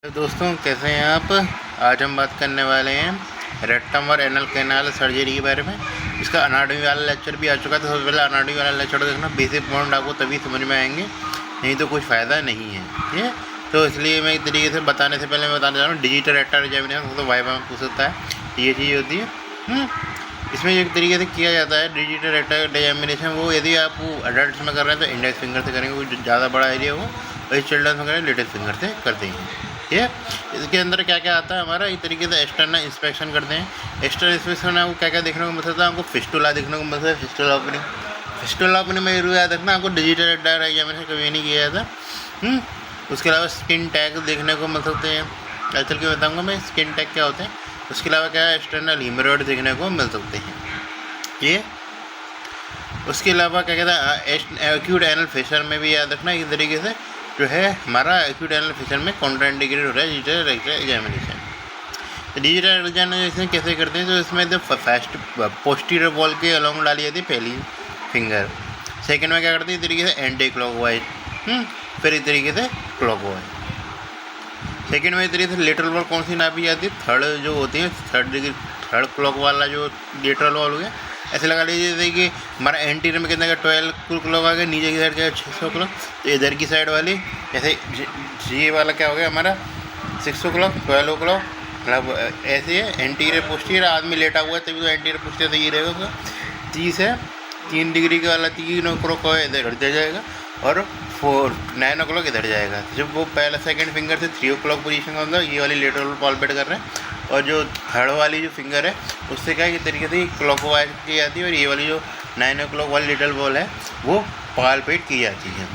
तो दोस्तों कैसे हैं आप। आज हम बात करने वाले हैं रेक्टम और एनल कैनाल सर्जरी के बारे में। इसका अनाटॉमी वाला लेक्चर भी आ चुका था। सबसे पहले अनाटॉमी वाला लेक्चर देखना, बेसिक पॉइंट आपको तभी समझ में आएंगे, नहीं तो कुछ फ़ायदा नहीं है। ठीक है, तो इसलिए मैं एक तरीके से बताने से पहले मैं बताना चाह रहा हूँ डिजिटल रेक्टल एग्जामिनेशन तो वाइवा में पूछ सकता है, ये चीज़ होती है। इसमें एक तरीके से किया जाता है डिजिटल रेक्टल एग्जामिनेशन। वो यदि आप अडल्ट में कर रहे हैं तो इंडेक्स फिंगर से करेंगे, कोई ज़्यादा बड़ा एरिया हो, वही चिल्ड्रन में करें लिटिल फिंगर से करते हैं। ठीक है, इसके अंदर क्या क्या आता है हमारा, एक तरीके से एक्सटर्नल इंस्पेक्शन करते हैं। एक्सटर्नल इंस्पेक्शन में आपको क्या क्या देखने को मिल सकता है, आपको फिस्टुला देखने को मिलता है। फिस्टुला ओपनिंग में जरूर याद रखना, आपको डिजिटल रेक्टल एग्जामिनेशन कभी नहीं किया जाता। उसके अलावा स्किन टैग देखने को मिल सकते हैं। आजकल के बताऊँगा मैं स्किन टैग क्या होते हैं। उसके अलावा क्या है, एक्सटर्नल हीमोरॉइड देखने को मिल सकते हैं। ये उसके अलावा क्या कहता है एक्यूट एनल फिशर में भी याद रखना, इस तरीके से जो है हमारा एक्यूट एनल फिशर में कॉन्ट्राइंडिकेटेड हो रहा है डिजिटल रेक्टल एग्जामिनेशन। तो डिजिटल एग्जामिनेशन कैसे करते हैं, तो इसमें जो फर्स्ट पोस्टीरियर वॉल के अलॉन्ग डाली जाती है पहली फिंगर। सेकंड में क्या करते हैं, इस तरीके से एंटी क्लॉकवाइज, फिर इस तरीके से क्लॉकवाइज। सेकंड में इस तरीके से लेटरल वॉल कौन सी नापी जाती है, थर्ड जो होती है थर्ड क्लॉक वाला जो लेटरल वॉल हो गया। ऐसे लगा लीजिए जैसे कि हमारा एंटीरियर में कितना का 12 क्लॉक आ गया, नीचे की साइड का 600 क्लॉक, तो इधर की साइड वाली जैसे ये वाला क्या हो गया हमारा 600 क्लॉक 12 क्लॉक, मतलब ऐसे है। एंटीरियर पोस्टीरियर आदमी लेटा हुआ है तभी तो एंटीरियर पोस्टीरियर तो ये रहेगा उसका 30 है, 3 डिग्री का वाला 3 क्लॉक इधर जाएगा और 9 क्लॉक इधर जाएगा। जब वो पहला सेकंड फिंगर से 3 क्लॉक पोजीशन का होगा, ये वाली लेटरल पालपेट कर रहे हैं, और जो थर्ड वाली जो फिंगर है उससे क्या है कि तरीके से क्लॉकवाइज की जाती है, और ये वाली जो 9 क्लॉक वाली लिटल बॉल है वो पालपेट की जाती है।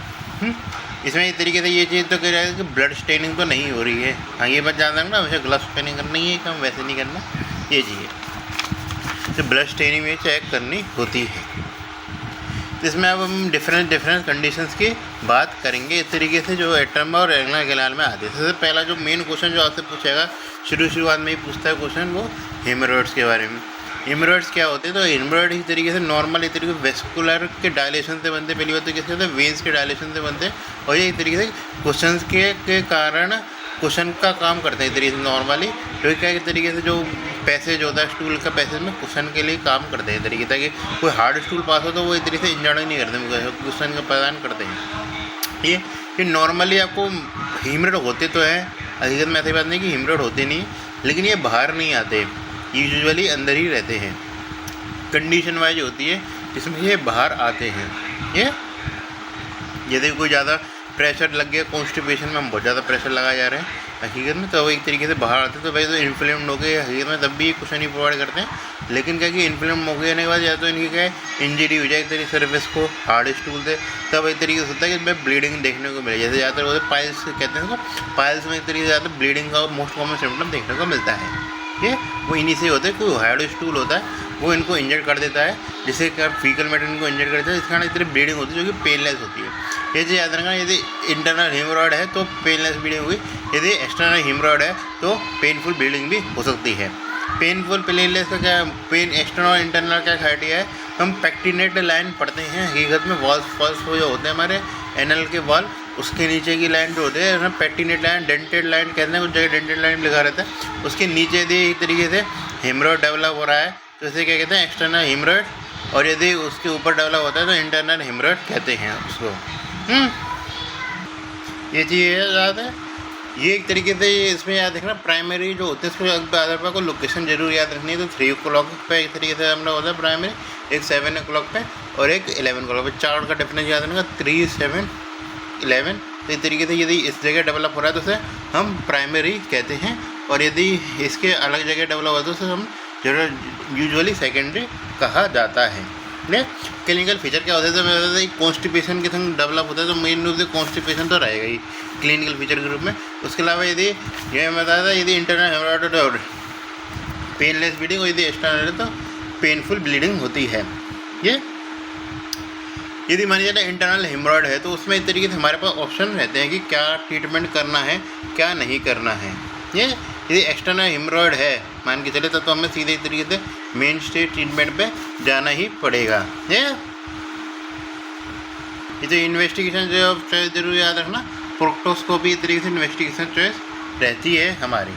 इसमें इस तरीके से ये चीज़ तो कह रहा है कि ब्लड स्टेनिंग तो नहीं हो रही है। हाँ, ये बात ध्यान रखना, वैसे ग्लव्स स्टेनिंग करनी है, काम वैसे नहीं करना, ये चीज़ तो ब्लड स्टेनिंग में चेक करनी होती है। इसमें अब हम डिफरेंट कंडीशंस की बात करेंगे इस तरीके से जो एटम और एंगुलर कैनाल में आते हैं। सबसे पहला जो मेन क्वेश्चन जो आपसे पूछेगा शुरुआत में ही पूछता है क्वेश्चन, वो हेमोरॉइड्स के बारे में। हेमोरॉइड्स क्या होते हैं, तो हेमोरॉइड इस तरीके से नॉर्मल इस तरीके से वेस्कुलर के डायलेशन से बनते हैं। पहली बात तो किससे होते हैं, वेन्स के डायलेशन से बनते हैं, और ये इस तरीके से क्वेश्चन के कारण क्वेश्चन का काम करते हैं इस तरीके से नॉर्मली। तो क्या एक तरीके से जो पैसेज होता है स्टूल का पैसेज में क्वेश्चन के लिए काम करते हैं तरीके, ताकि कोई हार्ड स्टूल पास हो तो वो इस तरीके से इंजर्ड नहीं करते, क्वेश्चन का प्रदान करते हैं। ये नॉर्मली आपको हेमोरॉइड होते तो हैं, हकीकत में ऐसी बात नहीं कि हेमोरॉइड होते नहीं, लेकिन ये बाहर नहीं आते, ये यूजुअली अंदर ही रहते हैं। कंडीशन वाइज होती है जिसमें ये बाहर आते हैं। ये यदि कोई ज़्यादा प्रेशर लग गया, कॉन्स्टिपेशन में हम बहुत ज़्यादा प्रेशर लगाए जा रहे हैं हकीकत में, तो वो एक तरीके से बाहर आते हैं, तो भाई तो इन्फ्लेम्ड हो गए हकीकत में, तब भी ये क्वेश्चन ही प्रोवाइड करते हैं। लेकिन क्या कि इन्फ्लेम्ड हो गए के बाद या तो इनकी क्या है इंजरी हो जाए एक तरीके सर्विस को हार्ड स्टूल से, तब एक तरीके से होता है कि इसमें ब्लीडिंग देखने को मिले। जैसे ज़्यादातर वो पाइल्स कहते हैं, तो पाइल्स में एक तरीके से ज़्यादा ब्लीडिंग का मोस्ट कॉमन सिम्टम देखने को मिलता है। ये वो इन्हीं से होता है, कोई हार्ड स्टूल होता है वो इनको इंजर कर देता है, जिससे क्या फीकल मैटर इनको इंजर कर देता है, इस कारण इस तरह ब्लीडिंग होती है जो कि पेनलेस होती है। ये चीज़ याद रखना, यदि इंटरनल हेमोरॉइड है तो पेनलेस ब्लीडिंग हुई, यदि एक्सटर्नल हेमोरॉइड है तो पेनफुल ब्लीडिंग भी हो सकती है। पेनफुल पेनलेस का क्या पेन एक्सटर्नल और इंटरनल क्या क्राइटेरिया है, हम पैक्टिनेट लाइन पढ़ते हैं हकीकत में। वॉल्स फॉल्स जो होते हैं हमारे एनल के वॉल, उसके नीचे की लाइन जो होती है उसमें पैक्टिनेट लाइन, डेंटेड लाइन कहते हैं, कुछ जगह डेंटेड लाइन लिखा रहता है। उसके नीचे यदि एक तरीके से हेमोरॉइड डेवलप हो रहा है तो इसे क्या कहते हैं, एक्सटर्नल हेमोरॉइड, और यदि उसके ऊपर डेवलप होता है तो इंटरनल हेमोरॉइड कहते हैं उसको। ये चीज़ याद है। ये एक तरीके से इसमें याद रखना, प्राइमरी जो होते हैं इसको आधार पर को लोकेशन जरूर याद रखनी है। तो 3 क्लॉक पे एक तरीके से हमने होता है प्राइमरी, एक 7 क्लॉक पे और एक 11 क्लॉक पे। 4 का डिफरेंस याद रखना, 3, 7, 11। तो इस तरीके से यदि इस जगह डेवलप हो रहा है तो उसे हम प्राइमरी कहते हैं, और यदि इसके अलग जगह डेवलप हो तो उसे हम यूजुअली सेकेंडरी कहा जाता है। क्लिनिकल फीचर क्या होता है, तो मैं बताता था कॉन्स्टिपेशन के संग डेवलप होता है, तो मेन रूप से कॉन्स्टिपेशन तो रहेगा ही क्लिनिकल फीचर के रूप में। उसके अलावा यदि ये मैं बताया था, यदि इंटरनल हेमोरॉइड और पेनलेस ब्लीडिंग, और यदि एक्सटर्नल है तो पेनफुल ब्लीडिंग होती है। ये यदि मान लीजिए इंटरनल हेमोरॉइड है तो उसमें इस तरीके से हमारे पास ऑप्शन रहते हैं कि क्या ट्रीटमेंट करना है क्या नहीं करना है। ये यदि एक्सटर्नल हेमोरॉइड है मान के चले तो हमें सीधे तरीके से मेन स्टेज ट्रीटमेंट पे जाना ही पड़ेगा। ये जो इन्वेस्टिगेशन जो चॉइस जरूर याद रखना, प्रोक्टोस्कोपी तरीके से इन्वेस्टिगेशन चॉइस रहती है हमारी।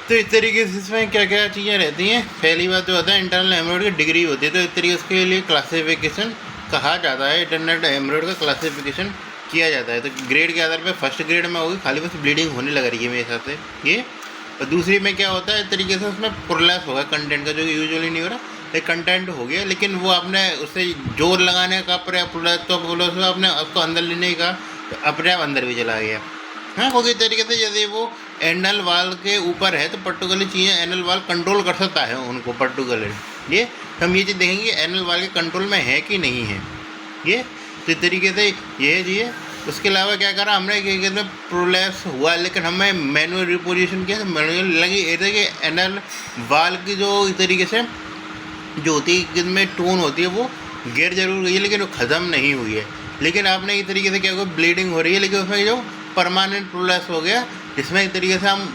तो इस तरीके से इसमें क्या क्या चीज़ें रहती हैं। पहली बात जो होता है इंटरनल हेमोरेड की डिग्री होती है, तो इस तरीके के लिए क्लासिफिकेशन कहा जाता है, इंटरनल हेमोरेड का क्लासिफिकेशन किया जाता है। तो ग्रेड के आधार पर फर्स्ट ग्रेड में होगी, खाली बस ब्लीडिंग होने लग रही है मेरे हिसाब से ये। और दूसरी में क्या होता है, इस तरीके से उसमें प्रोलैप्स होगा कंटेंट का, जो कि यूजुअली नहीं हो रहा, एक कंटेंट हो गया, लेकिन वो आपने उससे जोर लगाने का प्रोलैप्स तो बोलो उसमें आपने उसको अंदर लेने का, तो अपने आप अंदर भी चला गया। हाँ, क्योंकि इस तरीके से यदि वो एनल वाल के ऊपर है तो पर्टिकुलर चीज़ें एनल वाल कंट्रोल कर सकता है उनको पर्टिकुलर। ये हम ये चीज़ देखेंगे एनल वाल के कंट्रोल में है कि नहीं है ये। तो इस तरीके से ये चीज़। उसके अलावा क्या करा हमने कि में प्रोलैप्स हुआ, लेकिन हमें मैनुअल रिपोजिशन किया, मैनुअल लगी ऐसे कि एनल वाल की जो इस तरीके से जो होती है जिनमें टोन होती है वो गिर जरूर गई है, लेकिन वो ख़त्म नहीं हुई है। लेकिन आपने इस तरीके से क्या हुआ, ब्लीडिंग हो रही है, लेकिन उसमें जो परमानेंट प्रोलैप्स हो गया, जिसमें एक तरीके से हम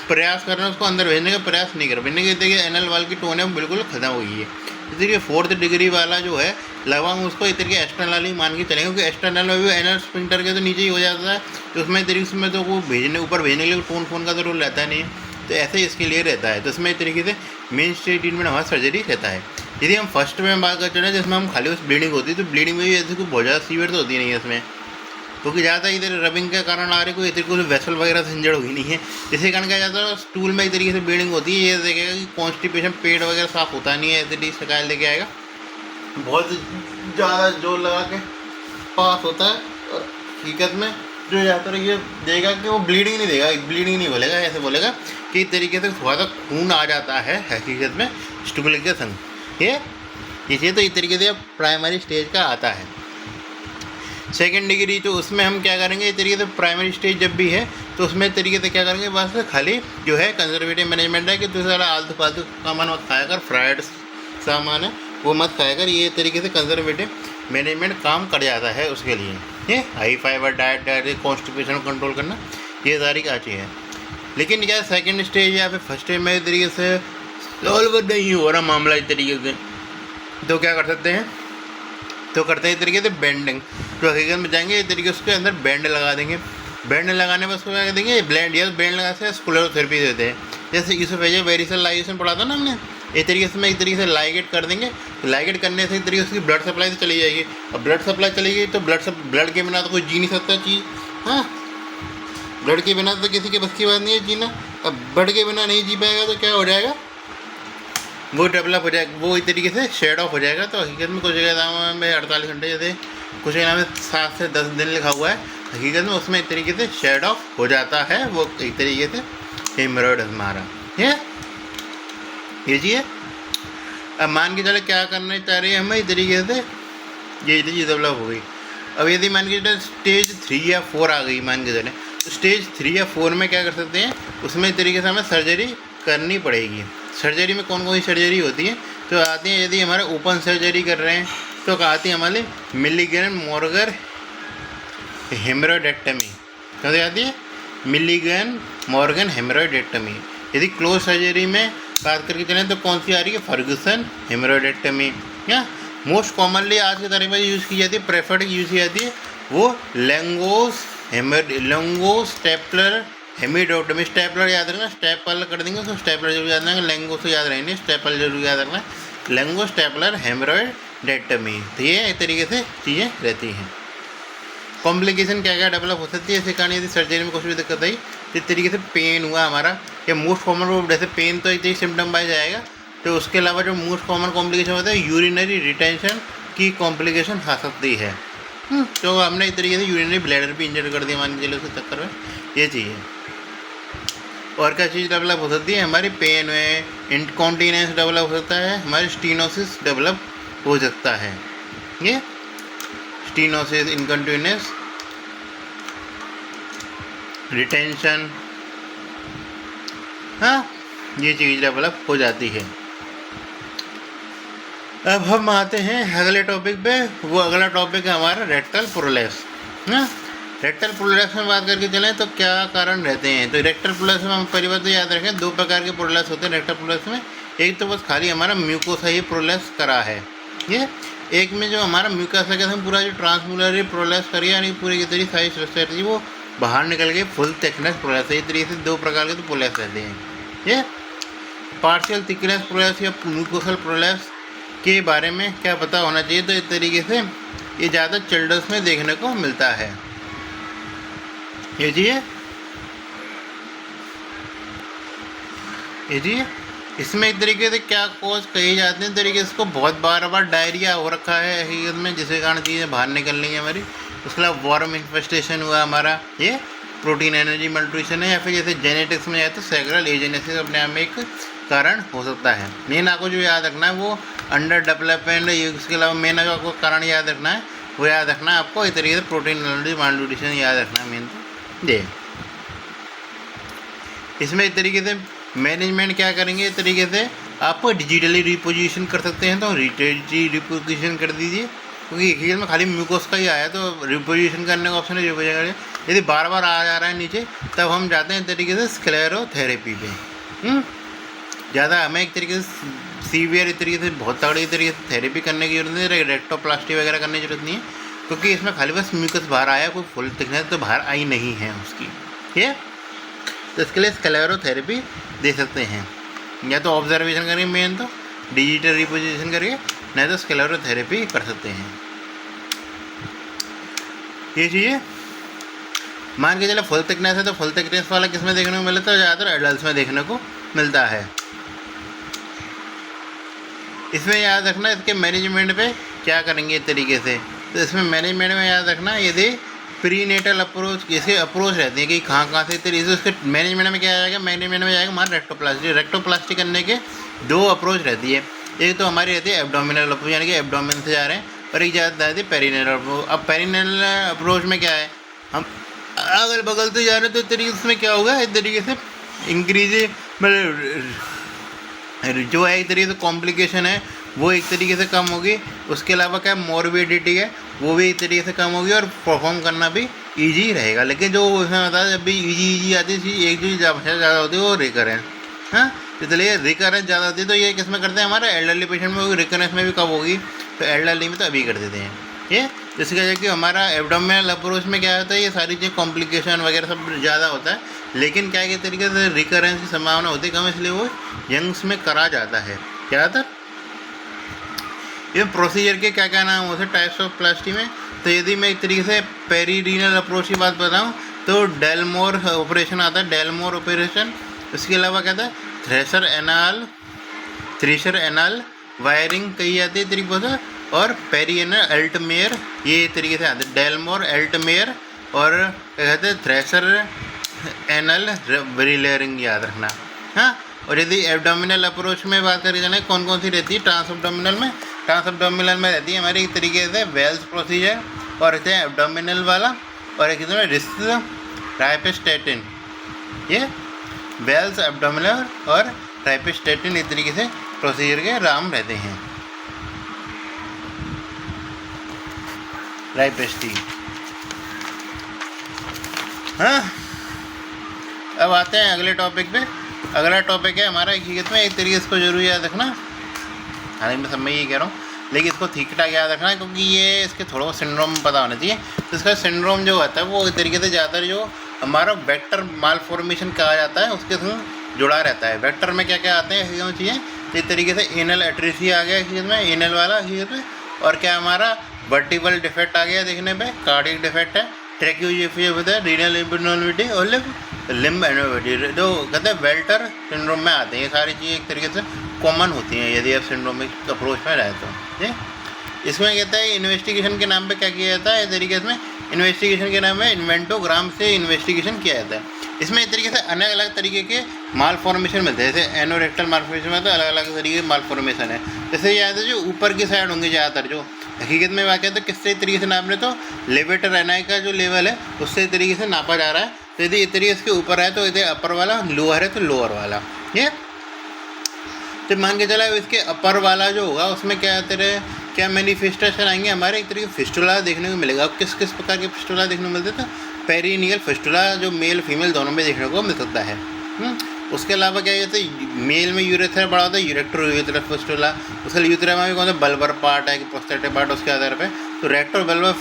प्रयास कर रहे हैं उसको अंदर भेजने का प्रयास नहीं कर भेजने के तरीके एनल वाल की टोन है वो बिल्कुल ख़त्म हो गई है। इस तरीके 4th डिग्री वाला जो है लगभग हम उसको इस तरीके एक्सटर्नल ही मान के चलेंगे, क्योंकि एक्सटर्नल में भी एनल स्फिंक्टर के तो नीचे ही हो जाता है, तो उसमें इस तरीके में तो वो भेजने ऊपर भेजने के लिए टोन फोन का तो रोल रहता नहीं है, तो ऐसे ही इसके लिए रहता है। तो इसमें इस तरीके से मेन स्टेज ट्रीटमेंट हमारा सर्जरी रहता है। यदि हम फर्स्ट में बात करते हैं जिसमें हम खाली बस ब्लीडिंग होती है, तो ब्लीडिंग में भी ऐसे कोई बहुत ज़्यादा सीवियर तो होती नहीं है इसमें, क्योंकि ज़्यादा इधर रबिंग के कारण आ रही कोई इधर कोई वेसल वगैरह से इंजर्ड होगी नहीं है। इसी कारण क्या जाता है स्टूल में इस तरीके से ब्लीडिंग होती है, ये देखेगा कि कॉन्स्टिपेशन पेट वगैरह साफ होता नहीं है, ऐसे शिकायत लेके आएगा, बहुत ज़्यादा जोर लगा के पास होता है। और हकीकत में जो जाता है ये देगा कि वो ब्लीडिंग नहीं देगा, ब्लीडिंग नहीं बोलेगा, ऐसे बोलेगा कि इस तरीके से थोड़ा सा खून आ जाता है हकीकत में स्टूल के संग ये इसे। तो इस तरीके से प्राइमरी स्टेज का आता है। सेकेंड डिग्री तो उसमें हम क्या करेंगे, इस तरीके से प्राइमरी स्टेज जब भी है तो उसमें तरीके से क्या करेंगे, बस खाली जो है कंजर्वेटिव मैनेजमेंट है कि तो सारा आलतू फालतू सामान मत खाया कर, फ्राइड सामान है वो मत खाया कर, ये तरीके से कंजर्वेटिव मैनेजमेंट काम कर जाता है उसके लिए। ये high fibre diet constipation control करना, ये सारी क्या चीज़ है। लेकिन क्या सेकेंड स्टेज या फिर फर्स्ट स्टेज में इस तरीके से सॉल्व नहीं हो रहा मामला इस तरीके से, तो क्या कर सकते हैं, तो करते हैं इस तरीके से बेंडिंग। तो हकीकत में जाएंगे इस तरीके उसके अंदर बैंड लगा देंगे, बैंड लगाने में उसको क्या देंगे ब्लेंड या बैंड लगा से स्क्लेरोथेरेपी देते हैं। जैसे इसोफेजियल वेरिसल लाइगेशन पढ़ा था ना हमने, इस तरीके से मैं एक तरीके से लाइगेट कर देंगे, तो लाइगेट करने से एक तरीके से उसकी ब्लड सप्लाई से चली जाएगी। अब ब्लड सप्लाई चली गई तो ब्लड के बिना तो कोई जी नहीं सकता चीज़। हाँ, ब्लड के बिना तो किसी के बस की बात नहीं है जीना। अब ब्लड के बिना नहीं जी पाएगा तो क्या हो जाएगा, वो डेवलप हो जाएगा, वो इस तरीके से शेड ऑफ हो जाएगा। तो हकीकत में कुछ जगह में 48 घंटे जैसे कुछ जगह में 7 से 10 दिन लिखा हुआ है, हकीकत में उसमें एक तरीके से शेड ऑफ हो जाता है वो एक तरीके से हेमरोइड हमारा ये चीज़ है। अब मान के चले क्या करना चाह रही है हमें इस तरीके से, ये चीज़ डेवलप हो गई। अब यदि मान के चले स्टेज 3 या 4 आ गई, मान के चले तो स्टेज 3 या 4 में क्या कर सकते हैं, उसमें इस तरीके से हमें सर्जरी करनी पड़ेगी। सर्जरी में कौन कौन सी सर्जरी होती है, तो आती है यदि हमारे ओपन सर्जरी कर रहे हैं तो आती है हमारे मिलीगन मॉर्गन हेमरोइडेक्टमी, कौन आती है मिलीगन मॉर्गन हेमरोइडेक्टमी। यदि क्लोज सर्जरी में बात करके चलें तो कौन सी आ रही है फर्गुसन हेमरोइडेक्टमी। या मोस्ट कॉमनली आज के तारीख में यूज़ की जाती है, प्रेफर्ड यूज़ की जाती है वो लेंगो स्टेपलर हेमिडोटमी। स्टेपलर याद रखना, स्टेपल कर देंगे तो स्टेपलर जरूर याद रखना, लेंगो से याद रहेंगे, स्टेपल जरूर याद रखना, लेंगो स्टेपलर हेमरोइडेक्टमी। तो ये एक तरीके से चीज़ें रहती हैं। कॉम्प्लिकेशन क्या क्या डेवलप हो सकती है इसी कारण यदि सर्जरी में कुछ भी दिक्कत आई तो इस तरीके से पेन हुआ हमारा, या मोस्ट कॉमन वो जैसे पेन तो एक सिम्टम पाया जाएगा। तो उसके अलावा जो मोस्ट कॉमन कॉम्प्लिकेशन होता है यूरिनरी रिटेंशन की कॉम्प्लिकेशन आ सकती है। तो हमने इस तरीके से यूरिनरी ब्लैडर भी इंजर कर दिया मान के चलो उसके चक्कर में, ये चीज़ है। और क्या चीज़ डेवलप हो सकती है, हमारी पेन में इनकॉन्टीनेंस डेवलप हो सकता है, हमारी स्टीनोसिस डेवलप हो सकता है। ये स्टीनोसिस, इनकॉन्टीनेंस, रिटेंशन, हाँ ये चीज़ डेवलप हो जाती है। अब हम आते हैं अगले टॉपिक पे। वो अगला टॉपिक है हमारा रेक्टल प्रोलैप्स। हाँ, रेक्टल प्रोलैप्स में बात करके चलें तो क्या कारण रहते हैं, तो रेक्टल प्रोलैप्स में हम पहली बात तो याद रखें 2 प्रकार के प्रोलैप्स होते हैं रेक्टल प्रोलैप्स में। एक तो बस खाली हमारा म्यूकोसा ही प्रोलैप्स करा है, ये एक में जो हमारा म्यूकोसा का हम पूरा जो ट्रांसमुलरी प्रोलैप्स करिए यानी पूरी की तरीके सारी स्ट्रक्चर थी वो बाहर निकल के फुल थिकनेस प्रोलेप्स। ये तरीके से दो प्रकार के तो प्रोलेप्स रहते हैं। ये पार्शियल थिकनेस प्रोलेप्स या म्यूकोसल प्रोलेप्स के बारे में क्या पता होना चाहिए। तो इस तरीके से ये ज़्यादा चिल्ड्रंस में देखने को मिलता है। ये जी इसमें एक तरीके से क्या कॉज कही जाते हैं, तरीके से इसको बहुत बार डायरिया हो रखा है हकीकत में, जिसके कारण चीज़ें बाहर निकल रही हैं हमारी। उसके अलावा वॉर्म इन्फेस्टेशन हुआ हमारा, ये प्रोटीन एनर्जी मल्ट्रिशन है, या फिर जैसे जेनेटिक्स में जाए तो सेक्सुअल एजेनेसिस अपने आप में एक कारण हो सकता है। मेन आपको जो याद रखना है वो अंडर डेवलपमेंट। इसके अलावा मेन जो आपको कारण याद रखना है वो याद रखना है आपको इस तरीके से प्रोटीन एनर्जी मल्ट्रिशन याद रखना है मेन तो ये। इसमें इस तरीके से मैनेजमेंट क्या करेंगे, इस तरीके से आप डिजिटली रिपोजिशन कर सकते हैं तो रिपोजिशन कर दीजिए, क्योंकि एक ही में खाली म्यूकोस का ही आया तो रिपोजिशन करने का ऑप्शन है रिपोजिशन। यदि बार बार आ जा रहा है नीचे तब हम जाते हैं इस तरीके से स्क्लेरोथेरेपी पे। ज़्यादा हमें एक तरीके से सीवियर इस तरीके से बहुत तगड़ी तरीके से थेरेपी करने की जरूरत नहीं है, रेक्टोप्लास्टी वगैरह करने की जरूरत नहीं है, क्योंकि इसमें खाली बस म्यूकस बाहर आया, कोई फुल थिकनेस तो बाहर आई नहीं है उसकी। ये तो इसके लिए स्क्लेरोथेरेपी दे सकते हैं, या तो ऑब्जर्वेशन करिए मेन तो डिजिटल रिपोजिशन करिए, नहीं तो स्क्लेरोथेरेपी कर सकते हैं। ये चीज़ें मान के चले फुल थिकनेस है तो फुल थिकनेस वाला किस में देखने को मिलता है, ज़्यादातर एडल्ट में देखने को मिलता है। इसमें याद रखना इसके मैनेजमेंट पे क्या करेंगे इस तरीके से, तो इसमें मैनेजमेंट में याद रखना यदि प्रीनेटल अप्रोच इसके अप्रोच रहते हैं कि कहाँ से तरीके से उसके मैनेजमेंट में क्या आएगा, मैनेजमेंट में जाएगा हमारा रेक्टोप्लास्टी करने के दो अप्रोच रहती है। एक तो हमारी रहती है एब्डोमिनल अप्रोच, यानी कि एब्डोमिन से जा रहे हैं, और एक ज़्यादा रहती है पेरिनेटल अप्रोच। अब पेरिनेटल अप्रोच में क्या है, हम अगल बगल से जा रहे हैं तो इस तरीके से इसमें क्या होगा, इस तरीके से इंक्रीज जो है एक तरीके से कॉम्प्लिकेशन है वो एक तरीके से कम होगी। उसके अलावा क्या मॉर्बिडिटी है वो भी एक तरीके से कम होगी, और परफॉर्म करना भी इजी रहेगा। लेकिन जो उसमें बता जब भी इजी आती है एक चीज़ ज़्यादा होती है वो रिकरेंस। हाँ, इसलिए रिकरेंस ज़्यादा होती है तो ये किस में करते हैं, हमारे एल्डरली पेशेंट में होगी, रिकरेंस में भी कब होगी, तो एल्डरली में तो अभी कर देते हैं ये। जिसकी वजह कि हमारा एब्डोमिनल अप्रोच में क्या होता है, ये सारी चीज़ कॉम्प्लिकेशन वगैरह सब ज़्यादा होता है, लेकिन क्या के तरीके से रिकरेंस की संभावना होती है कम, इसलिए वो यंग्स में करा जाता है ज़्यादातर। ये प्रोसीजर के क्या क्या नाम होते हैं टाइप्स ऑफ प्लास्टी में, तो यदि मैं एक तरीके से पेरीरीनल अप्रोच की बात बताऊँ तो डेलमोर ऑपरेशन आता है, डेलमोर ऑपरेशन। उसके अलावा क्या था, थ्रेशर एनाल वायरिंग कही जाती है तरीके से, और पेरीएनल अल्टमेयर ये तरीके से आते हैं, डेलमोर अल्टमेयर और क्या कहते हैं थ्रेशर एनल रिलेयरिंग याद रखना। हाँ, और यदि एब्डोमिनल अप्रोच में बात करी जाए कौन कौन सी रहती है, ट्रांस एब्डोमिनल में रहती है हमारी एक तरीके से वेल्स प्रोसीजर, और एक है एब्डोमिनल वाला, और एक रिस्ट राइपेस्टेटिन। ये वेल्स एब्डोमिनल और राइपेस्टेटिन इस तरीके से प्रोसीजर के नाम रहते हैं, राइपेस्टी। हाँ, अब आते हैं अगले टॉपिक पे। अगला टॉपिक है हमारा हकीकत में एक तरीके से इसको जरूर याद रखना, हालांकि मैं सब में यही कह रहा हूँ, लेकिन इसको ठीक ठाक याद रखना है क्योंकि ये इसके थोड़ा सिंड्रोम पता होना चाहिए। तो इसका सिंड्रोम जो होता है वो एक तरीके से ज़्यादातर जो हमारा वेक्टर मालफॉर्मेशन कहा जाता है उसके संग जुड़ा रहता है। वेक्टर में क्या क्या आते हैं हकीकत चाहिए, तो इस तरीके से एनल एट्रीसिया आ गया हकीकत में, एनल वाला हकीकत में, और क्या हमारा वर्टिबल डिफेक्ट आ गया देखने पे, कार्डियक डिफेक्ट है, ट्रैक्यूजिफिया होता है, रीनल इम्यूनोलिटी और लिम्ब एनोविटी, जो कहते हैं वेल्टर सिंड्रोम में आते हैं। ये सारी चीज़ें एक तरीके से कॉमन होती हैं यदि आप सिंड्रोमिक अप्रोच में रहे तो। ठीक, इसमें कहता है इन्वेस्टिगेशन के नाम पे क्या किया जाता है, इस तरीके से इन्वेस्टिगेशन के नाम में इन्वेंटोग्राम से इन्वेस्टिगेशन किया जाता है। इसमें एक तरीके से अलग अलग तरीके के माल फॉर्मेशन मिलते हैं, जैसे एनोरेक्टल मालफॉर्मेशन में तो अलग अलग तरीके के माल फॉर्मेशन है। जैसे याद है जो ऊपर की साइड होंगे ज़्यादातर, जो हकीकत में वाक़ है तो किस तरीके से नाप रहे, तो लेवेटर एनआई का जो लेवल है उससे तरीके से नापा जा रहा है। तो यदि इस तरीके से ऊपर है तो इधर अपर वाला, लोअर है तो लोअर वाला। ये तो मान के चला इसके अपर वाला जो होगा उसमें क्या मैनिफेस्टेशन आएंगे हमारे, एक तरीके फिस्टुला देखने को मिलेगा। अब किस किस प्रकार के फिस्टुला देखने को मिलते थे, पेरिनियल फिस्टुला जो मेल फीमेल दोनों में देखने को मिल सकता है। उसके अलावा क्या कहते हैं, मेल में यूरेथ्रा बड़ा होता है, यूरेक्टोयूरेथ्रस फिस्टुला। उसके यूरेथ्रा में भी कौन सा बल्बर पार्ट है कि प्रोस्टेटिक पार्ट, उसके आधार पे तो रेक्टो बल्बर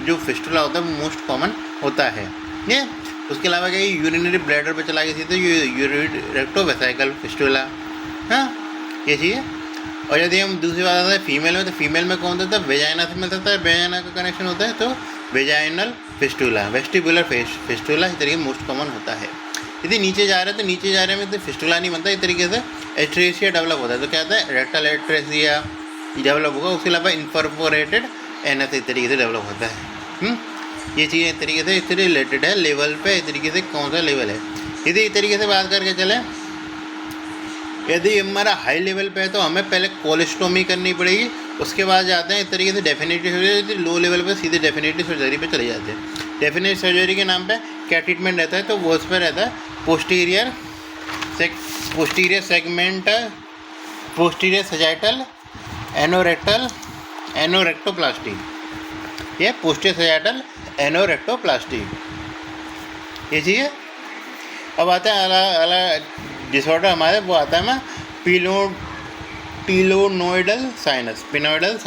जो फिस्टुला होता है वो मोस्ट कॉमन होता है। ये उसके अलावा क्या यूरिनरी ब्लैडर पे चला गई थी तो यूरेक्टोवेसिकल फिस्टुला, हाँ ये चीज़ है। और यदि हम दूसरी बात आता है फीमेल में, तो फीमेल में कौन होता है, वेजाइना से मिलता है, वेजाइना का कनेक्शन होता है तो वेजाइनल फिस्टुला, वेस्टिबुलर फिस्टुला इस तरीके मोस्ट कॉमन होता है। यदि नीचे जा रहे हैं तो नीचे जा रहे में तो फिस्टुला नहीं बनता, इस तरीके से एट्रेसिया डेवलप होता है। तो क्या होता है, रेक्टल एट्रेसिया डेवलप होगा। उसके अलावा इनकॉर्पोरेटेड एनएस इस तरीके से डेवलप होता है। ये चीज़ें इस तरीके से इससे रिलेटेड है लेवल पे, इस तरीके से कौन सा लेवल है। यदि इस तरीके से बात करके चलें, यदि हमारा हाई लेवल पे है तो हमें पहले कोलेस्टोमी करनी पड़ेगी, उसके बाद जाते हैं इस तरीके से डेफिनेटिव सर्जरी। लो लेवल पे सीधे डेफिनेटिव सर्जरी पे चले जाते हैं। डेफिनेटिव सर्जरी के नाम पे क्या ट्रीटमेंट रहता है, तो वो उस पर रहता है पोस्टीरियर सेगमेंट, पोस्टीरियर सजाइटल एनोरेक्टोप्लास्टी, ये पोस्टीरियर सजाइटल एनोरेक्टोप्लास्टी ये चीज़। अब आता है अलग डिसऑर्डर हमारे, वो आता है पिलोनोइडल साइनस। पिनोइडल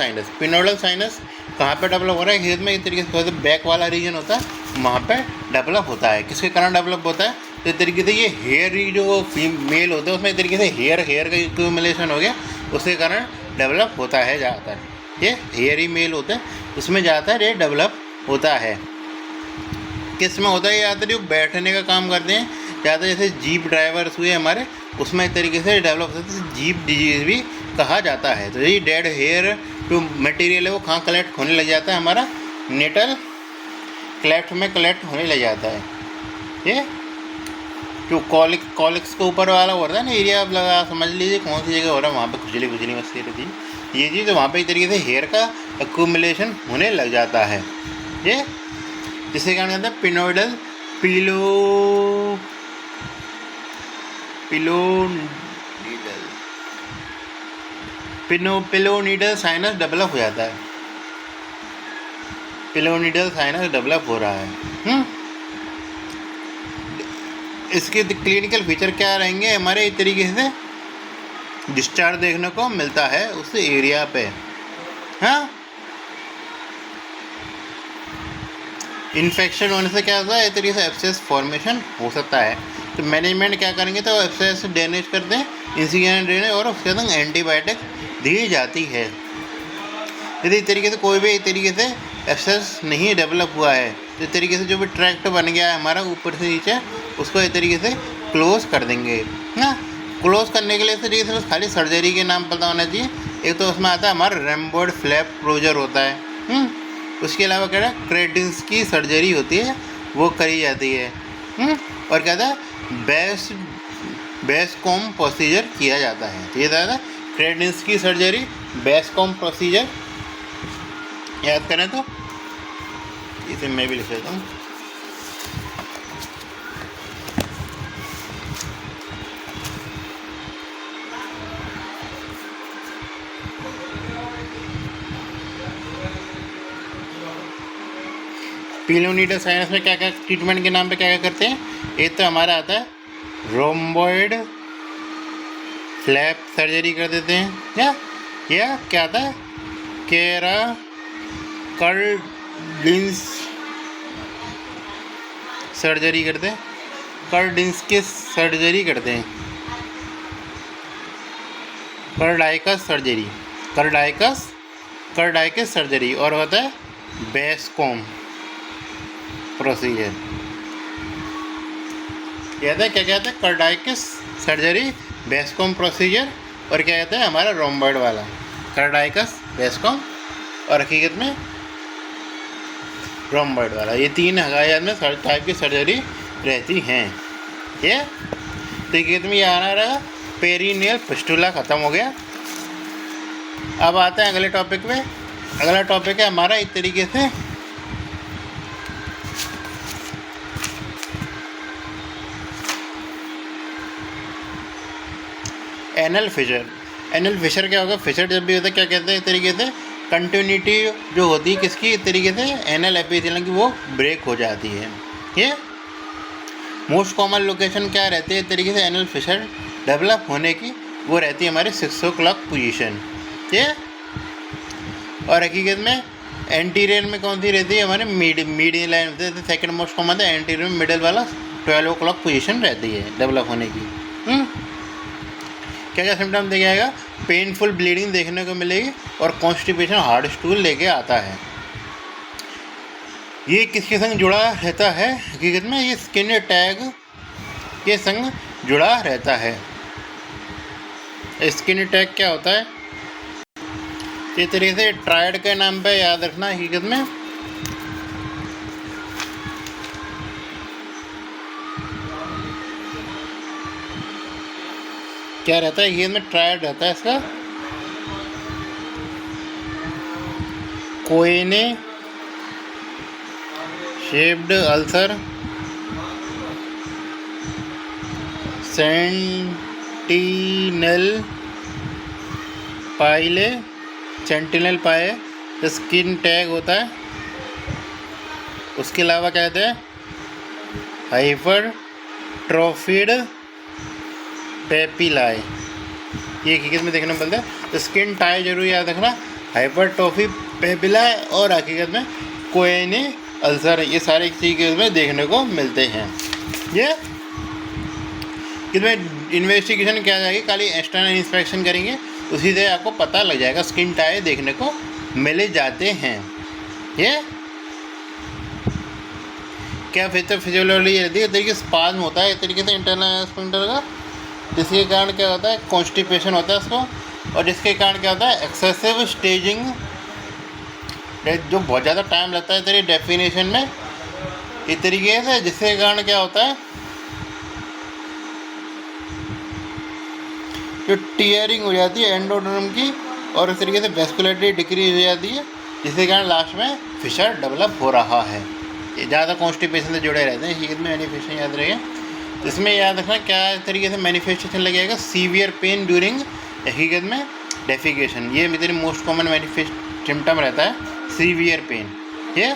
साइनस कहाँ पे डेवलप हो रहा है, खेत में इस तरीके से बैक वाला रीजन होता है, वहाँ पे डेवलप होता है। किसके कारण डेवलप होता है, तो इस तरीके से ये हेयर जो फीमेल होता है उसमें इस तरीके से हेयर का एक्यूमुलेशन हो गया, उसके कारण डेवलप होता है ज़्यादातर। ये हेयर ही मेल होता है उसमें ज़्यादातर ये डेवलप होता है। किस में होता है, ज़्यादातर जो बैठने का काम करते हैं ज़्यादा, जैसे जीप ड्राइवर्स हुए हमारे, उसमें इस तरीके से डेवलप होता है, जीप डिजीज़ भी कहा जाता है। तो ये डेड हेयर जो मटेरियल है वो कहाँ कलेक्ट होने लग जाता है, हमारा नेटल क्लेफ्ट में कलेक्ट होने लग जाता है। ये जो कॉलिक्स के ऊपर वाला हो रहा है ना एरिया, आप लगा समझ लीजिए कौन सी जगह हो रहा है, वहाँ पे खुजली मस्ती रहती है ये चीज़, तो वहाँ पे इस तरीके से हेयर का एक्यूमुलेशन होने लग जाता है। ये जिसके कारण कहते हैं पिनोइडल पिलोनिडल साइनस डेवलप हो जाता है। पिलोनिडल साइनस डेवलप हो रहा है। इसके क्लिनिकल फीचर क्या रहेंगे, हमारे इस तरीके से डिस्चार्ज देखने को मिलता है उस एरिया पे। हाँ, इन्फेक्शन होने से क्या होता है, इस तरीके से एब्सेस फॉर्मेशन हो सकता है। तो मैनेजमेंट क्या करेंगे, तो एब्सेस ड्रेनेज करते हैं, इंसिजन ड्रेनेज, और उसके बाद एंटीबायोटिक दी जाती है। यदि इस तरीके से कोई भी इस तरीके से एब्सेस नहीं डेवलप हुआ है, तो इस तरीके से जो भी ट्रैक्ट बन गया है हमारा ऊपर से नीचे, उसको इस तरीके से क्लोज कर देंगे ना। क्लोज करने के लिए इस तरीके से बस खाली सर्जरी के नाम पता होना चाहिए। एक तो उसमें आता है हमारा रैम्बोर्ड फ्लैप क्लोजर होता है। उसके अलावा क्या है, क्रेडिंस्की सर्जरी होती है, वो करी जाती है। और क्या था, बेस्कॉम प्रोसीजर किया जाता है। तो ये था क्रेडिंस्की सर्जरी, बेस्कॉम प्रोसीजर, याद करें तो इसे मैं भी लिख लेता हूँ। पिलोनिडल साइनस में क्या क्या ट्रीटमेंट के नाम पे क्या क्या करते हैं, एक तो हमारा आता है रोम्बॉइड फ्लैप सर्जरी कर देते हैं, या क्या आता है कर्डिंस सर्जरी करते हैं, कर्डिंस्की सर्जरी करते हैं, कर्डाइकस सर्जरी, और होता है बेस्कॉम प्रोसीजर। कहते हैं क्या कहते हैं, कर्डाइकस सर्जरी, बेस्कॉम प्रोसीजर, और क्या कहते हैं हमारा रोम्बॉइड वाला, कर्डाइकस, बेस्कॉम, और हकीकत में रोम्बॉइड वाला। ये तीन हकायत में टाइप की सर्जरी रहती हैं। ये हकीकत में ये आना रहा पेरिनियल फिस्टुला ख़त्म हो गया। अब आते हैं अगले टॉपिक पे। अगला टॉपिक है हमारा इस तरीके से एनल फिशर। एनल फिशर क्या होगा, फिशर जब भी होता है क्या कहते हैं, इस तरीके से कंटिन्यूटी जो होती है किसकी, इस तरीके से एनल एपिथेलियम की वो ब्रेक हो जाती है। ये मोस्ट कॉमन लोकेशन क्या रहती है इस तरीके से एनल फिशर डेवलप होने की, वो रहती है हमारे 6 o'clock पोजीशन। ये और हकीकत में एंटीरियर में कौन सी रहती है हमारे median line, second most common है एंटीरियर में, मिडिल वाला 12 o'clock पोजीशन रहती है डेवलप होने की। क्या क्या सिम्टम देखा जाएगा, पेनफुल ब्लीडिंग देखने को मिलेगी और कॉन्स्टिपेशन हार्ड स्टूल लेके आता है। ये किसके संग जुड़ा रहता है, हकीकत में ये स्किन टैग के संग जुड़ा रहता है। स्किन टैग क्या होता है, इस तरीके से ट्रायड के नाम पे याद रखना। हकीकत में क्या रहता है, हकीकत में ट्रायड रहता है इसका, कोयने शेप्ड अल्सर, सेंटिनल पाए स्किन टैग होता है। उसके अलावा क्या कहते हैं, हाइपरट्रोफिड पेपिलाई, ये हकीकत में देखने को मिलता है। तो स्किन टाई जरूर याद रखना, हाइपरट्रोफी पेपिलाई और हकीकत में कोयने अल्सर, ये सारे चीज़ में देखने को मिलते हैं। ये इसमें इन्वेस्टिगेशन क्या जाएगी, खाली एक्सटर्नल इंस्पेक्शन करेंगे, उसी से आपको पता लग जाएगा स्किन टाई देखने को मिले जाते हैं। ये क्या फिजियोलॉजी रहती है, तरीके से स्पाज्म होता है, एक तरीके से इंटरनल स्पिंडल का, जिसके कारण क्या होता है, कॉन्स्टिपेशन होता है उसको, और जिसके कारण क्या होता है, एक्सेसिव स्टेजिंग, जो बहुत ज़्यादा टाइम लगता है तेरी डेफिनेशन में, इस तरीके से, जिसके कारण क्या होता है, जो टीयरिंग हो जाती है एंडोडर्म की, और इस तरीके से वेस्कुलरिटी डिक्रीज हो जाती है, जिसके कारण लास्ट में फिशर डेवलप हो रहा है। ये ज़्यादा कॉन्स्टिपेशन से जुड़े रहते हैं, हकीकत में मैनिफेस्टेशन याद रहेगा। इसमें याद रखना क्या तरीके से मैनिफेस्टेशन लगेगा, सीवियर पेन ड्यूरिंग हकीकत में डेफिकेशन, ये मेरी मोस्ट कॉमन मैनिफेस्ट सिम्टम रहता है, सीवियर पेन। ये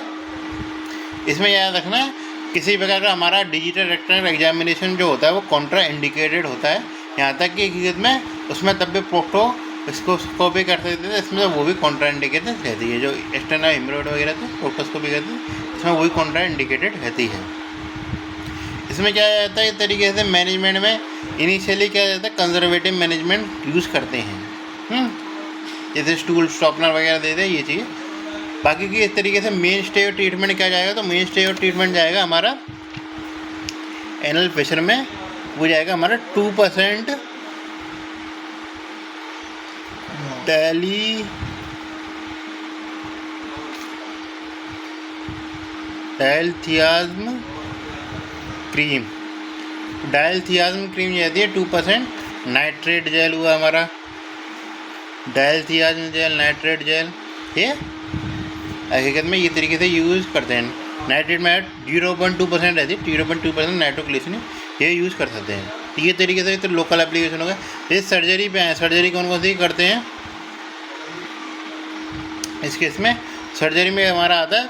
इसमें याद रखना है, किसी प्रकार का हमारा डिजिटल रेक्टल एग्जामिनेशन जो होता है वो कॉन्ट्रा इंडिकेटेड होता है, यहाँ तक कि हकीकत में उसमें तब भी प्रोक्टोस्कोपी कर सकते थे, इसमें वो भी कॉन्ट्रा इंडिकेटेड रहती है। जो एक्सटर्नल हेमोरॉइड वगैरह थे प्रोक्टोस्कोपी करते हैं, इसमें वही कॉन्ट्रा इंडिकेटेड रहती है। इसमें क्या जाता है, इस तरीके से मैनेजमेंट में इनिशियली क्या जाता है, कंजर्वेटिव मैनेजमेंट यूज़ करते हैं, जैसे स्टूल स्टॉपनर वगैरह देते हैं ये चीज़। बाकी की इस तरीके से मेन स्टे ऑफ ट्रीटमेंट क्या जाएगा, तो मेन स्टे ऑफ ट्रीटमेंट जाएगा हमारा एनल प्रेशर में, वो जाएगा हमारा 2% डायल्थियाज्म क्रीम। डायल्थियाज्म क्रीम जाती है 2%, नाइट्रेट जेल हुआ हमारा, डायल्थियाज्म जेल, नाइट्रेट जेल, ये हकीकत में ये तरीके से यूज़ करते हैं। नाइट्रेट में 0.2% रहती है, 0.2% नाइट्रोग्लिसरीन, ये यूज़ कर सकते हैं। तो ये तरीके से तो लोकल एप्लीकेशन होगा। ये सर्जरी पे आए, सर्जरी कौन कौन सी करते हैं इस केस में, सर्जरी में हमारा आता है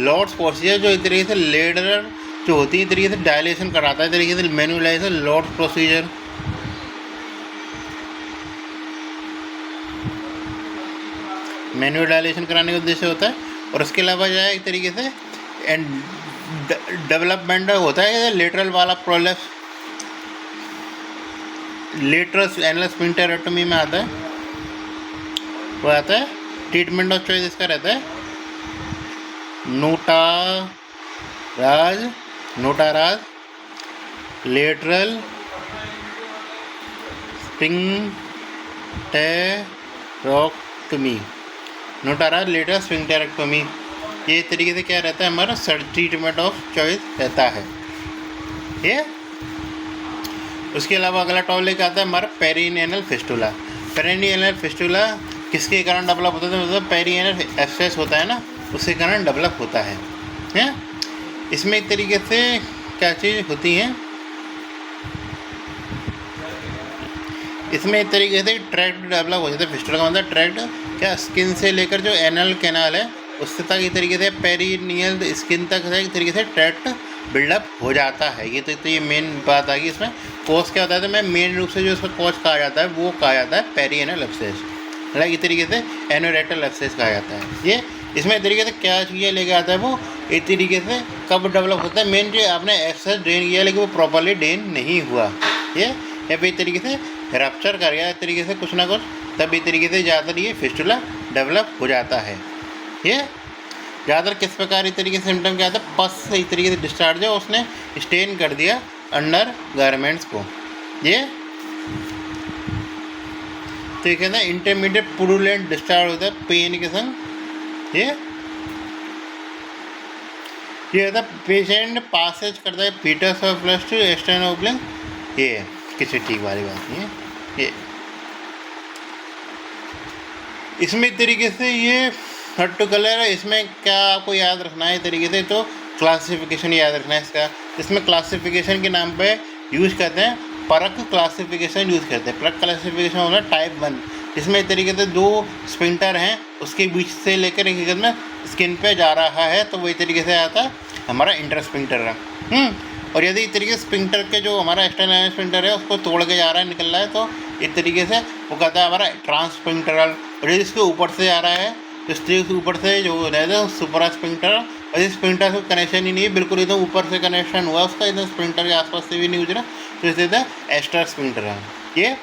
लॉर्ड्स प्रोसीजर, जो इस तरीके से लेडर जो होती है, इस तरीके से डायलेशन कराता है, इस तरीके से मैनुअलाइजेशन लॉर्ड्स प्रोसीजर। मैनुअल डायलेशन कराने का उद्देश्य होता है। और उसके अलावा जो है एक तरीके से एंड डेवलपमेंट होता है लेटरल वाला प्रोलेप्स, लेटरल एनल स्फिंक्टेरेक्टोमी में आता है, वो आता है। ट्रीटमेंट ऑफ चॉइस इसका रहता है नोटाराज लेटरल स्फिंक्टेरेक्टोमी, नोटाराज लेटरल स्फिंक्टेरेक्टोमी, ये तरीके से क्या रहता है हमारा ट्रीटमेंट ऑफ चॉइस रहता है ये। उसके अलावा अगला टॉपिक आता है हमारा पेरिनेयल फिस्टुला। पेरिनेयल फिस्टुला किसके कारण डेवलप होता है, मतलब पेरिनेयल एब्सेस होता है ना, उसके कारण डेवलप होता है। इसमें एक तरीके से क्या चीज़ होती है, इसमें एक तरीके से ट्रैक्ट डेवलप हो जाता है। फिस्टुला का मतलब ट्रैक्ट क्या, स्किन से लेकर जो एनल कैनाल है उससे तक एक तरीके से पेरिनियल स्किन तक एक तरीके से ट्रैक्ट बिल्डअप हो जाता है। ये तो ये मेन बात आ गई। इसमें कोज क्या होता है, तो मैं मेन रूप से जो इसका कोज कहा जाता है वो कहा जाता है पेरिएनल एब्सेस, लाइक इस तरीके से एनोरेक्टल एब्सेस कहा जाता है। ये इसमें इस तरीके से क्या चीज़ें लेके आता है वो, इस तरीके से कब डेवलप होता है। मेन जो आपने एक्सेस ड्रेन किया लेकिन वो प्रॉपरली ड्रेन नहीं हुआ, ये या फिर इस तरीके से रप्चर कर गया इस तरीके से कुछ ना कुछ, तब इस तरीके से ज़्यादातर ये फिस्टुला डेवलप हो जाता है। ये ज़्यादातर किस प्रकार इस तरीके से सिम्टम क्या आता है, पस से इस तरीके से डिस्चार्ज है, उसने स्टेन कर दिया अंडर गारमेंट्स को, ये तो ये कहते हैं इंटरमीडिएट पुरुलेंट डिस्चार्ज होता है पेन के संग। ये होता है पेशेंट पासेज करता है peters of flush to external oblong, ये किसी ठीक वाली बात नहीं है। ये इसमें इस तरीके से ये हट टू कलर है, इसमें क्या आपको याद रखना है तरीके से, तो क्लासिफिकेशन याद रखना है इसका। इसमें क्लासिफिकेशन के नाम पे यूज़ करते हैं परक क्लासिफिकेशन यूज़ करते हैं। परक क्लासिफिकेशन होगा टाइप 1, इसमें इस तरीके से दो स्पिंटर हैं उसके बीच से लेकर हकीकत में स्किन पे जा रहा है, तो वही तरीके से आता है हमारा इंटर स्पिंटर है। और यदि इस तरीके से स्पिंटर के जो हमारा एक्सटर्नल स्पिंटर है उसको तोड़ के जा रहा है, निकल रहा है, तो इस तरीके से वो कहता है हमारा ट्रांसस्पिंटरल। और यदि इसके ऊपर से आ रहा है तो इसके ऊपर से जो रहता है सुपरा स्पिंटर, और इस स्पिंटर से कनेक्शन ही नहीं है, बिल्कुल एकदम ऊपर से कनेक्शन हुआ उसका, एकदम स्पिंटर के आसपास से भी नहीं गुजरा, तो इसे एक्स्ट्रा स्पिंटर है। ये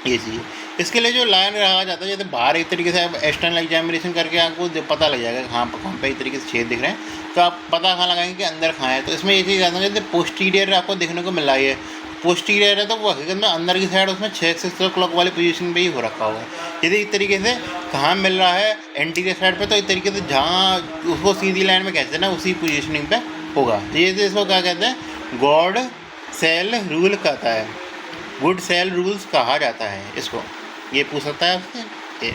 चीज़ इसके लिए जो लाइन रहा जाता है, जैसे बाहर एक तरीके से आप एक्सटर्नल एग्जामिनेशन करके आपको पता लग जाएगा कहाँ पे इस तरीके से छेद दिख रहे हैं, तो आप पता कहाँ लगाएंगे कि अंदर कहाँ है। तो इसमें ये चीज़ आता है जैसे पोस्टीरियर आपको देखने को मिल रही है, पोस्टीरियर है तो वो हकीकत में अंदर की साइड उसमें 6 से क्लॉक वाली पोजीशन पे ही हो रखा हुआ है। यदि इस तरीके से कहाँ मिल रहा है एंटीरियर साइड पे, तो इस तरीके से जहाँ उसको सीधी लाइन में कहते हैं ना उसी पोजीशनिंग पे होगा। तो ये इसको क्या कहते हैं, गॉड सेल रूल कहता है, गुड सेल रूल्स कहा जाता है इसको। ये पूछ सकता है आपसे।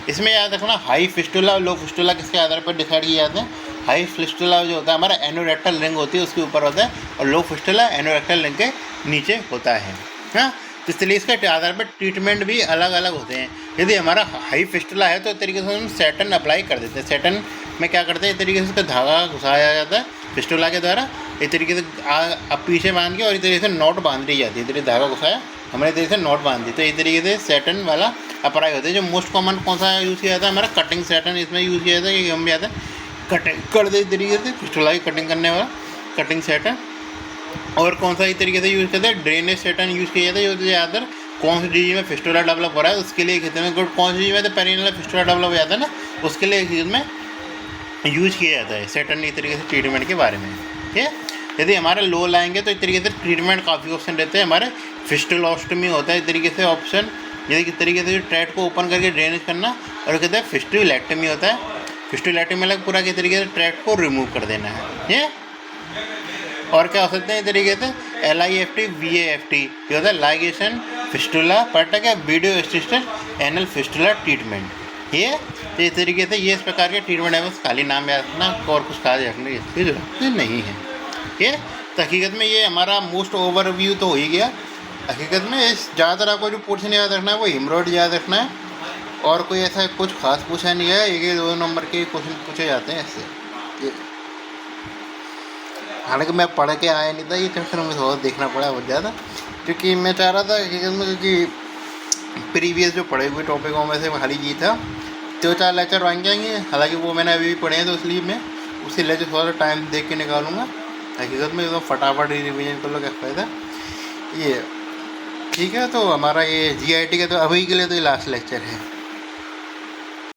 इसमें याद रखना हाई फिस्टुला और लो फिस्टुला किसके आधार पर डिसाइड किए जाते हैं। हाई फिस्टुला जो होता है हमारा एनोरेक्टल रिंग होती है उसके ऊपर होता है, और लो फिस्टुला एनोरेक्टल रिंग के नीचे होता है। हाँ, तो इसलिए इसके आधार पर ट्रीटमेंट भी अलग अलग होते हैं। यदि हमारा हाई फिस्टुला है तो इस तरीके से हम सैटन अप्लाई कर देते हैं। सैटन में क्या करते हैं, इस तरीके से उसका धागा घुसाया जाता है फिस्टुला के द्वारा, इस तरीके से अब पीछे बांध के और इस तरीके से नोट बांध दी जाती है। इस तरीके धागा घुसाया हमने तरीके से नोट बांध दी, तो इस तरीके से सैटन वाला अप्लाई होता है। जो मोस्ट कॉमन कौन सा यूज़ किया जाता है, हमारा कटिंग सैटन इसमें यूज़ किया जाता है, कि हम भी आता है कटिंग कर दे इस तरीके से फिस्टुला की कटिंग करने वाला कटिंग सैटन। और कौन सा इस तरीके से यूज़ करते हैं, ड्रेनेज सैटन यूज़ किया जाता है, जो ज़्यादातर कौन सी डिजीज में फिस्टुला डेवलप हो रहा है उसके लिए खेत में, कौन सी डिजीज में तो पेरिनियल फिस्टुला डेवलप हो जाता है ना, उसके लिए खेत में यूज किया जाता है सैटन इस तरीके से ट्रीटमेंट के बारे में। ठीक है, यदि हमारे लो लाएंगे तो इस तरीके से ट्रीटमेंट काफ़ी ऑप्शन रहते हैं। हमारे फिस्टुलोस्टमी होता है इस तरीके से ऑप्शन, यदि किस तरीके से ट्रैट को ओपन करके ड्रेनेज करना, और कहते हैं फिस्टुलेक्टमी होता है। फिस्टुलेक्टमी मतलब पूरा किस तरीके से ट्रैट को रिमूव कर देना है। ये और क्या हो सकते हैं इस तरीके से LIFT VAFT, ये होता है लाइगेशन फिस्टुला पर्टक या video assisted anal fistula treatment. ये तो इस तरीके से ये इस प्रकार के ट्रीटमेंट है, बस खाली नाम याद रखना और कुछ खास रखने की जरूरत नहीं है। ये तो हकीकत में ये हमारा मोस्ट ओवरव्यू तो हो ही गया। हकीकत में इस ज़्यादातर आपको जो पोर्शन याद रखना है वो हिमरोड याद रखना है, और कोई ऐसा कुछ खास पूछा नहीं है। 1-2 नंबर के क्वेश्चन पूछे जाते हैं इससे। हालांकि मैं पढ़ के आया नहीं था, ये चक्कर में थोड़ा देखना पड़ा बहुत ज़्यादा, क्योंकि मैं चाह रहा था हकीकत में, क्योंकि प्रीवियस जो पढ़े हुए टॉपिकों में से खाली जी था 2-4 लेक्चर बन जाएंगे। हालांकि वो मैंने अभी भी पढ़े हैं, तो इसलिए मैं उसी लेक्चर थोड़ा टाइम देख के निकालूंगा। हकीकत में एकदम फटाफट ही रिविजन कर लो, क्या फ़ायदा। ये ठीक है, तो हमारा ये GIT का तो अभी के लिए तो ये लास्ट लेक्चर है।